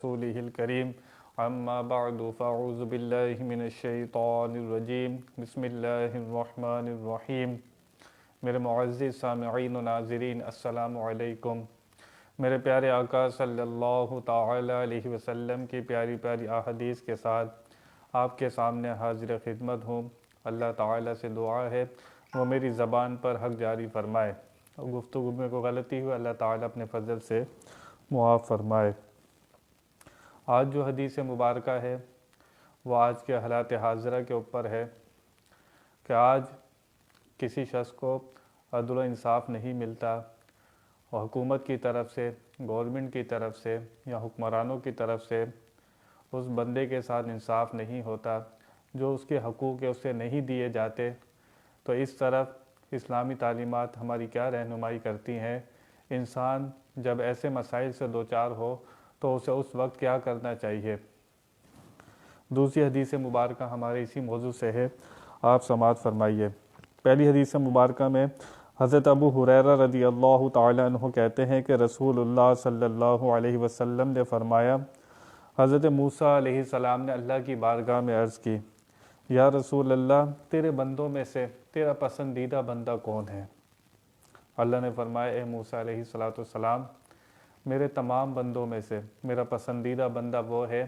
رسوله الكريم اما بعد فاعوذ بالله من الشیطان الرجیم بسم اللہ الرحمن الرحیم۔ میرے معزز سامعین و ناظرین السلام علیکم۔ میرے پیارے آقا صلی اللہ تعالی علیہ وسلم کی پیاری پیاری احادیث کے ساتھ آپ کے سامنے حاضر خدمت ہوں۔ اللہ تعالی سے دعا ہے وہ میری زبان پر حق جاری فرمائے اور گفتگو میں کوئی غلطی ہوئی اللہ تعالی اپنے فضل سے معاف فرمائے۔ آج جو حدیث مبارکہ ہے وہ آج کے حالات حاضرہ کے اوپر ہے کہ آج کسی شخص کو عدل و انصاف نہیں ملتا اور حکومت کی طرف سے، گورنمنٹ کی طرف سے یا حکمرانوں کی طرف سے اس بندے کے ساتھ انصاف نہیں ہوتا، جو اس کے حقوق ہے اسے نہیں دیے جاتے۔ تو اس طرف اسلامی تعلیمات ہماری کیا رہنمائی کرتی ہیں؟ انسان جب ایسے مسائل سے دوچار ہو تو اسے اس وقت کیا کرنا چاہیے؟ دوسری حدیث مبارکہ ہمارے اسی موضوع سے ہے، آپ سماعت فرمائیے۔ پہلی حدیث مبارکہ میں حضرت ابو ہریرہ رضی اللہ تعالی عنہ کہتے ہیں کہ رسول اللہ صلی اللہ علیہ وسلم نے فرمایا، حضرت موسیٰ علیہ السلام نے اللہ کی بارگاہ میں عرض کی، یا رسول اللہ، تیرے بندوں میں سے تیرا پسندیدہ بندہ کون ہے؟ اللہ نے فرمایا، اے موسیٰ علیہ السلام، میرے تمام بندوں میں سے میرا پسندیدہ بندہ وہ ہے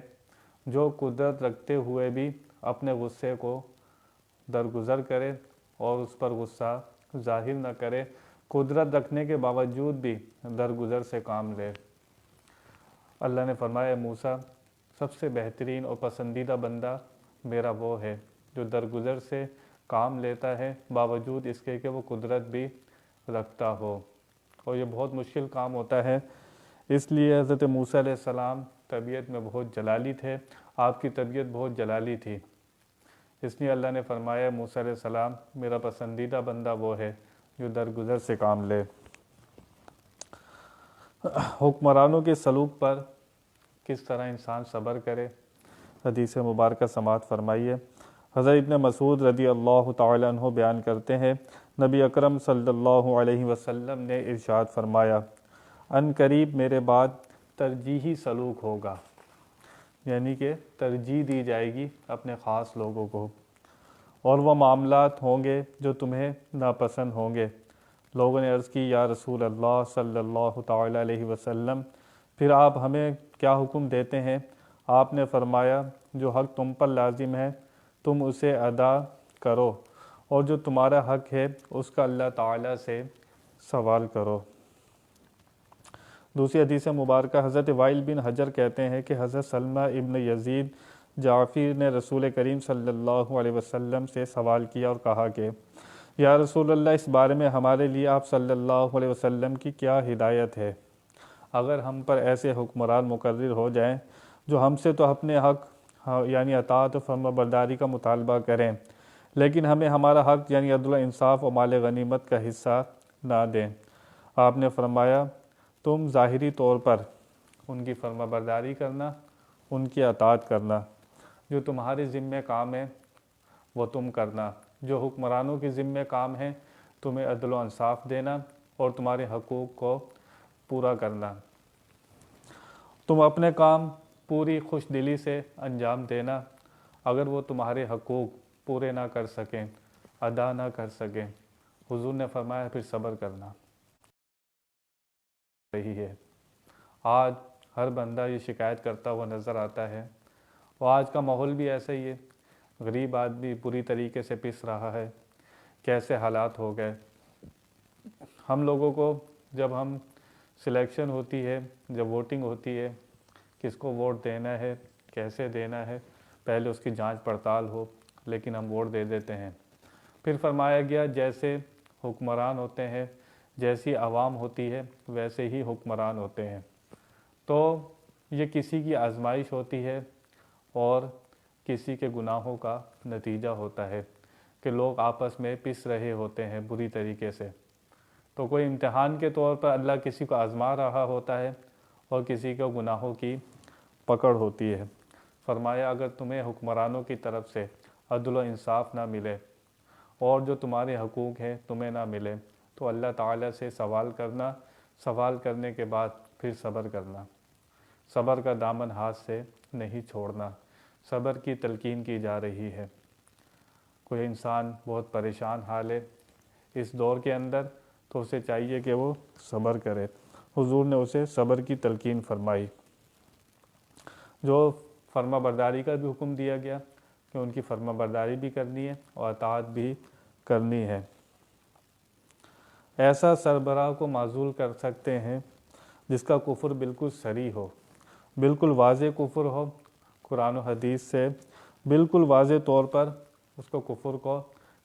جو قدرت رکھتے ہوئے بھی اپنے غصے کو درگزر کرے اور اس پر غصہ ظاہر نہ کرے، قدرت رکھنے کے باوجود بھی درگزر سے کام لے۔ اللہ نے فرمایا، اے موسیٰ، سب سے بہترین اور پسندیدہ بندہ میرا وہ ہے جو درگزر سے کام لیتا ہے باوجود اس کے کہ وہ قدرت بھی رکھتا ہو، اور یہ بہت مشکل کام ہوتا ہے۔ اس لیے حضرت موسیٰ علیہ السلام طبیعت میں بہت جلالی تھے، آپ کی طبیعت بہت جلالی تھی، اس لیے اللہ نے فرمایا، موسیٰ علیہ السلام، میرا پسندیدہ بندہ وہ ہے جو درگزر سے کام لے۔ حکمرانوں کے سلوک پر کس طرح انسان صبر کرے، حدیث مبارکہ سماعت فرمائیے۔ حضرت ابن مسعود رضی اللہ تعالی عنہ بیان کرتے ہیں، نبی اکرم صلی اللہ علیہ وسلم نے ارشاد فرمایا، ان قریب میرے بعد ترجیحی سلوک ہوگا، یعنی کہ ترجیح دی جائے گی اپنے خاص لوگوں کو، اور وہ معاملات ہوں گے جو تمہیں ناپسند ہوں گے۔ لوگوں نے عرض کی، یا رسول اللہ صلی اللہ تعالی علیہ وسلم، پھر آپ ہمیں کیا حکم دیتے ہیں؟ آپ نے فرمایا، جو حق تم پر لازم ہے تم اسے ادا کرو، اور جو تمہارا حق ہے اس کا اللہ تعالیٰ سے سوال کرو۔ دوسری حدیث مبارکہ حضرت وائل بن حجر کہتے ہیں کہ حضرت سلمہ ابن یزید جعفی نے رسول کریم صلی اللہ علیہ وسلم سے سوال کیا اور کہا کہ یا رسول اللہ، اس بارے میں ہمارے لیے آپ صلی اللہ علیہ وسلم کی کیا ہدایت ہے؟ اگر ہم پر ایسے حکمران مقرر ہو جائیں جو ہم سے تو اپنے حق یعنی اطاعت و فرما برداری کا مطالبہ کریں، لیکن ہمیں ہمارا حق یعنی عدل و انصاف و مال غنیمت کا حصہ نہ دیں، آپ نے فرمایا، تم ظاہری طور پر ان کی فرما برداری کرنا، ان کی اطاعت کرنا، جو تمہارے ذمہ کام ہے وہ تم کرنا، جو حکمرانوں کے ذمہ کام ہے تمہیں عدل و انصاف دینا اور تمہارے حقوق کو پورا کرنا، تم اپنے کام پوری خوش دلی سے انجام دینا۔ اگر وہ تمہارے حقوق پورے نہ کر سکیں، ادا نہ کر سکیں، حضور نے فرمایا پھر صبر کرنا رہی ہے۔ آج ہر بندہ یہ شکایت کرتا ہوا نظر آتا ہے، اور آج کا ماحول بھی ایسا ہی ہے، غریب آدمی پوری طریقے سے پس رہا ہے۔ کیسے حالات ہو گئے، ہم لوگوں کو جب ہم سلیکشن ہوتی ہے، جب ووٹنگ ہوتی ہے، کس کو ووٹ دینا ہے، کیسے دینا ہے، پہلے اس کی جانچ پڑتال ہو، لیکن ہم ووٹ دے دیتے ہیں۔ پھر فرمایا گیا، جیسے حکمران ہوتے ہیں، جیسی عوام ہوتی ہے ویسے ہی حکمران ہوتے ہیں۔ تو یہ کسی کی آزمائش ہوتی ہے اور کسی کے گناہوں کا نتیجہ ہوتا ہے کہ لوگ آپس میں پس رہے ہوتے ہیں بری طریقے سے۔ تو کوئی امتحان کے طور پر اللہ کسی کو آزما رہا ہوتا ہے اور کسی کو گناہوں کی پکڑ ہوتی ہے۔ فرمایا، اگر تمہیں حکمرانوں کی طرف سے عدل و انصاف نہ ملے اور جو تمہارے حقوق ہیں تمہیں نہ ملے تو اللہ تعالیٰ سے سوال کرنا، سوال کرنے کے بعد پھر صبر کرنا۔ صبر کا دامن ہاتھ سے نہیں چھوڑنا۔ صبر کی تلقین کی جا رہی ہے۔ کوئی انسان بہت پریشان حال ہے اس دور کے اندر، تو اسے چاہیے کہ وہ صبر کرے۔ حضور نے اسے صبر کی تلقین فرمائی۔ جو فرما برداری کا بھی حکم دیا گیا کہ ان کی فرما برداری بھی کرنی ہے اور اطاعت بھی کرنی ہے۔ ایسا سربراہ کو معزول کر سکتے ہیں جس کا کفر بالکل صریح ہو، بالکل واضح کفر ہو، قرآن و حدیث سے بالکل واضح طور پر اس کو کفر کو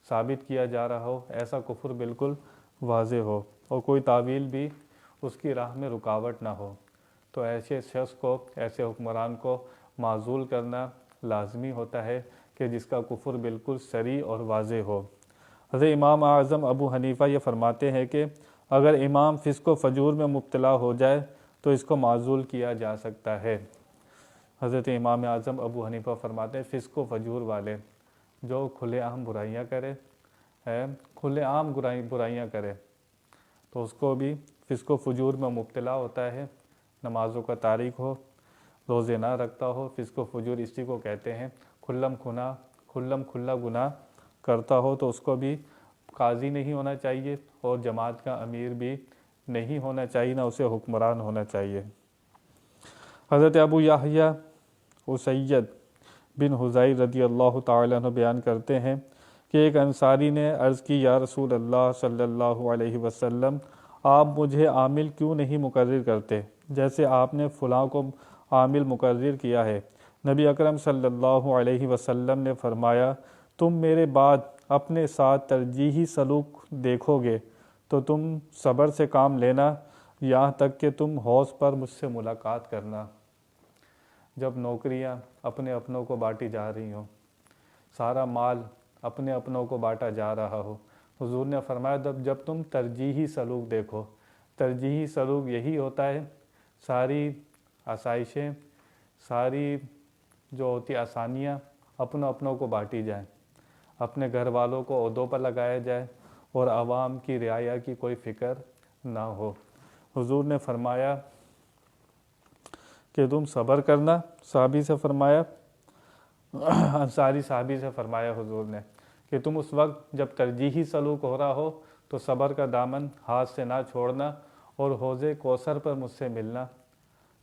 ثابت کیا جا رہا ہو، ایسا کفر بالکل واضح ہو اور کوئی تعویل بھی اس کی راہ میں رکاوٹ نہ ہو، تو ایسے شخص کو، ایسے حکمران کو معزول کرنا لازمی ہوتا ہے کہ جس کا کفر بالکل صریح اور واضح ہو۔ حضرت امام اعظم ابو حنیفہ یہ فرماتے ہیں کہ اگر امام فسق و فجور میں مبتلا ہو جائے تو اس کو معزول کیا جا سکتا ہے۔ حضرت امام اعظم ابو حنیفہ فرماتے ہیں فسق و فجور والے جو کھلے عام برائیاں کرے، کھلے عام برائیاں کرے، تو اس کو بھی فسق و فجور میں مبتلا ہوتا ہے، نمازوں کا تارک ہو، روزے نہ رکھتا ہو، فسق و فجور اسی کو کہتے ہیں، کھلا گناہ کرتا ہو، تو اس کو بھی قاضی نہیں ہونا چاہیے اور جماعت کا امیر بھی نہیں ہونا چاہیے، نہ اسے حکمران ہونا چاہیے۔ حضرت ابو یحییٰ اسید بن حذیر رضی اللہ تعالیٰ عنہ بیان کرتے ہیں کہ ایک انصاری نے عرض کی یا رسول اللہ صلی اللہ علیہ وسلم، آپ مجھے عامل کیوں نہیں مقرر کرتے جیسے آپ نے فلاں کو عامل مقرر کیا ہے؟ نبی اکرم صلی اللہ علیہ وسلم نے فرمایا، تم میرے بعد اپنے ساتھ ترجیحی سلوک دیکھو گے تو تم صبر سے کام لینا یہاں تک کہ تم حوض پر مجھ سے ملاقات کرنا۔ جب نوکریاں اپنے اپنوں کو بانٹی جا رہی ہوں، سارا مال اپنے اپنوں کو بانٹا جا رہا ہو، حضور نے فرمایا جب تم ترجیحی سلوک دیکھو، ترجیحی سلوک یہی ہوتا ہے ساری آسائشیں، ساری جو ہوتی آسانیاں اپنوں اپنوں کو بانٹی جائیں، اپنے گھر والوں کو عہدوں پر لگایا جائے اور عوام کی رعایا کی کوئی فکر نہ ہو۔ حضور نے فرمایا کہ تم صبر کرنا، صحابی سے فرمایا، انصاری صحابی سے فرمایا حضور نے کہ تم اس وقت جب ترجیحی سلوک ہو رہا ہو تو صبر کا دامن ہاتھ سے نہ چھوڑنا اور حوض کوثر پر مجھ سے ملنا۔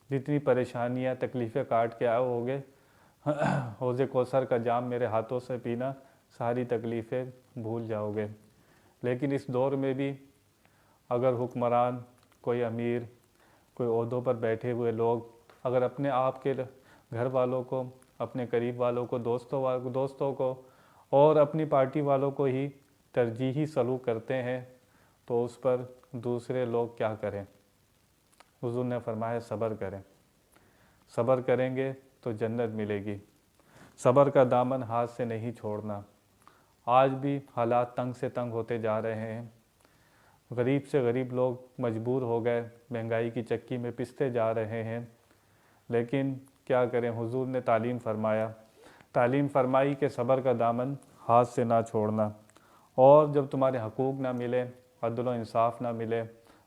جتنی پریشانیاں تکلیفیں کاٹ کے آؤ ہوگے، حوض کوثر کا جام میرے ہاتھوں سے پینا، ساری تکلیفیں بھول جاؤ گے۔ لیکن اس دور میں بھی اگر حکمران، کوئی امیر، کوئی عہدوں پر بیٹھے ہوئے لوگ اگر اپنے آپ کے گھر والوں کو، اپنے قریب والوں کو، دوستوں کو اور اپنی پارٹی والوں کو ہی ترجیحی سلوک کرتے ہیں تو اس پر دوسرے لوگ کیا کریں؟ حضور نے فرمایا صبر کریں، صبر کریں گے تو جنت ملے گی۔ صبر کا دامن ہاتھ سے نہیں چھوڑنا۔ آج بھی حالات تنگ سے تنگ ہوتے جا رہے ہیں، غریب سے غریب لوگ مجبور ہو گئے، مہنگائی کی چکی میں پستے جا رہے ہیں، لیکن کیا کریں؟ حضور نے تعلیم فرمائی کہ صبر کا دامن ہاتھ سے نہ چھوڑنا، اور جب تمہارے حقوق نہ ملے، عدل و انصاف نہ ملے،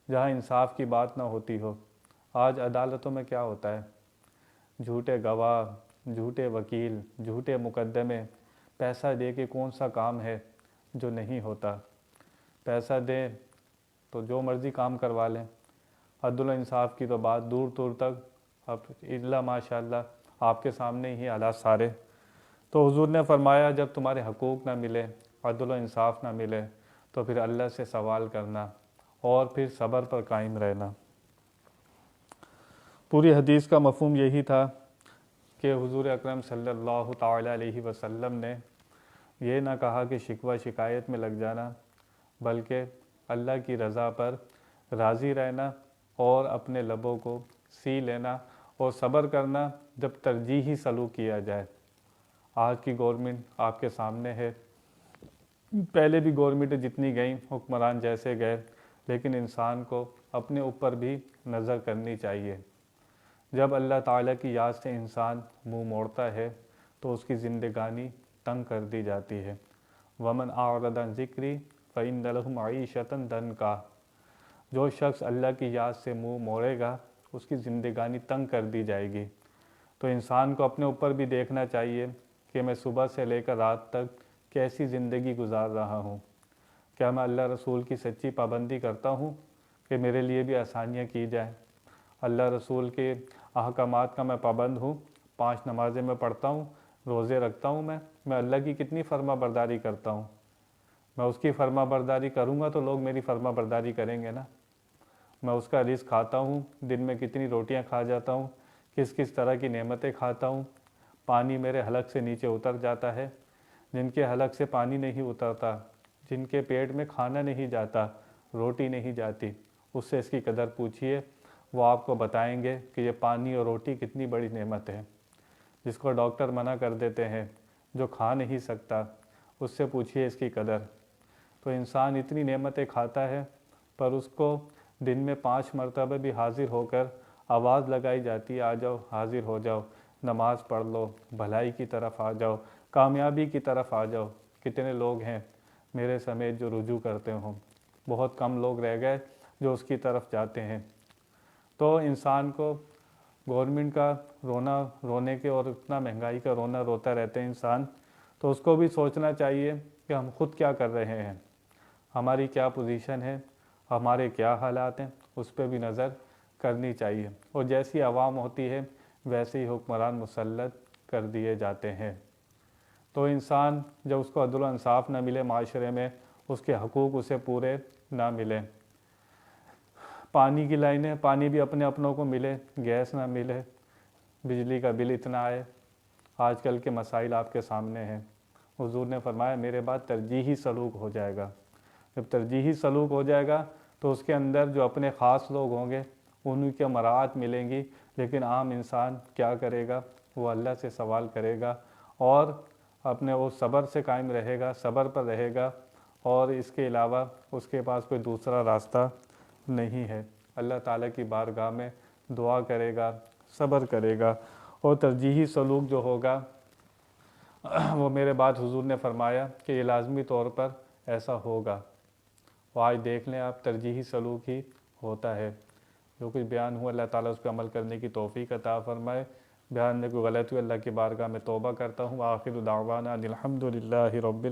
جہاں انصاف کی بات نہ ہوتی ہو۔ آج عدالتوں میں کیا ہوتا ہے؟ جھوٹے گواہ، جھوٹے وکیل، جھوٹے مقدمے، پیسہ دے کے کون سا کام ہے جو نہیں ہوتا؟ پیسہ دیں تو جو مرضی کام کروا لیں، عدل و انصاف کی تو بات دور دور تک، اب اللہ ماشاء اللہ آپ کے سامنے ہی حالات سارے۔ تو حضور نے فرمایا جب تمہارے حقوق نہ ملے، عدل و انصاف نہ ملے، تو پھر اللہ سے سوال کرنا اور پھر صبر پر قائم رہنا۔ پوری حدیث کا مفہوم یہی تھا کہ حضور اکرم صلی اللہ تعالیٰ علیہ وسلم نے یہ نہ کہا کہ شکوہ شکایت میں لگ جانا، بلکہ اللہ کی رضا پر راضی رہنا اور اپنے لبوں کو سی لینا اور صبر کرنا جب ترجیحی سلوک کیا جائے۔ آج کی گورنمنٹ آپ کے سامنے ہے، پہلے بھی گورنمنٹ جتنی گئیں، حکمران جیسے گئے، لیکن انسان کو اپنے اوپر بھی نظر کرنی چاہیے۔ جب اللہ تعالیٰ کی یاد سے انسان منہ موڑتا ہے تو اس کی زندگانی تنگ کر دی جاتی ہے۔ وَمَنْ أَعْرَضَ عَنْ ذِكْرِي فَإِنَّ لَهُ مَعِيشَةً ضَنْكًا۔ جو شخص اللہ کی یاد سے منہ موڑے گا اس کی زندگانی تنگ کر دی جائے گی۔ تو انسان کو اپنے اوپر بھی دیکھنا چاہیے کہ میں صبح سے لے کر رات تک کیسی زندگی گزار رہا ہوں۔ کیا میں اللہ رسول کی سچی پابندی کرتا ہوں کہ میرے لیے بھی آسانیاں کی جائیں؟ اللہ رسول کے احکامات کا میں پابند ہوں، 5 نمازیں میں پڑھتا ہوں، روزے رکھتا ہوں، میں اللہ کی کتنی فرما برداری کرتا ہوں؟ میں اس کی فرما برداری کروں گا تو لوگ میری فرما برداری کریں گے نا۔ میں اس کا رزق کھاتا ہوں، دن میں کتنی روٹیاں کھا جاتا ہوں، کس کس طرح کی نعمتیں کھاتا ہوں، پانی میرے حلق سے نیچے اتر جاتا ہے، جن کے حلق سے پانی نہیں اترتا، جن کے پیٹ میں کھانا نہیں جاتا، روٹی نہیں جاتی، اس سے اس کی قدر پوچھئے، وہ آپ کو بتائیں گے کہ یہ پانی اور روٹی کتنی بڑی نعمت ہے۔ جس کو ڈاکٹر منع کر دیتے ہیں، جو کھا نہیں سکتا، اس سے پوچھئے اس کی قدر۔ تو انسان اتنی نعمتیں کھاتا ہے، پر اس کو دن میں 5 مرتبہ بھی حاضر ہو کر آواز لگائی جاتی ہے، آ جاؤ، حاضر ہو جاؤ، نماز پڑھ لو، بھلائی کی طرف آ جاؤ، کامیابی کی طرف آ جاؤ۔ کتنے لوگ ہیں میرے سمیت جو رجوع کرتے ہوں؟ بہت کم لوگ رہ گئے جو اس کی طرف جاتے ہیں۔ تو انسان کو گورنمنٹ کا رونے کے اور اتنا مہنگائی کا رونا روتا رہتے ہیں انسان، تو اس کو بھی سوچنا چاہیے کہ ہم خود کیا کر رہے ہیں، ہماری کیا پوزیشن ہے، ہمارے کیا حالات ہیں، اس پہ بھی نظر کرنی چاہیے۔ اور جیسی عوام ہوتی ہے ویسے ہی حکمران مسلط کر دیے جاتے ہیں۔ تو انسان جب اس کو عدل و انصاف نہ ملے معاشرے میں، اس کے حقوق اسے پورے نہ ملیں، پانی کی لائنیں، پانی بھی اپنے اپنوں کو ملے، گیس نہ ملے، بجلی کا بل اتنا آئے، آج کل کے مسائل آپ کے سامنے ہیں۔ حضور نے فرمایا میرے بعد ترجیحی سلوک ہو جائے گا۔ جب ترجیحی سلوک ہو جائے گا تو اس کے اندر جو اپنے خاص لوگ ہوں گے انہی کے مراعات ملیں گی، لیکن عام انسان کیا کرے گا؟ وہ اللہ سے سوال کرے گا اور اپنے وہ صبر سے قائم رہے گا، صبر پر رہے گا، اور اس کے علاوہ اس کے پاس کوئی دوسرا راستہ نہیں ہے۔ اللہ تعالیٰ کی بارگاہ میں دعا کرے گا، صبر کرے گا، اور ترجیحی سلوک جو ہوگا وہ میرے بعد حضور نے فرمایا کہ یہ لازمی طور پر ایسا ہوگا۔ وہ آج دیکھ لیں آپ، ترجیحی سلوک ہی ہوتا ہے۔ جو کچھ بیان ہوا اللہ تعالیٰ اس پہ عمل کرنے کی توفیق عطا فرمائے۔ بیان میں کوئی غلطی ہوئی اللہ کی بارگاہ میں توبہ کرتا ہوں۔ آخر دعوانا الحمدللہ رب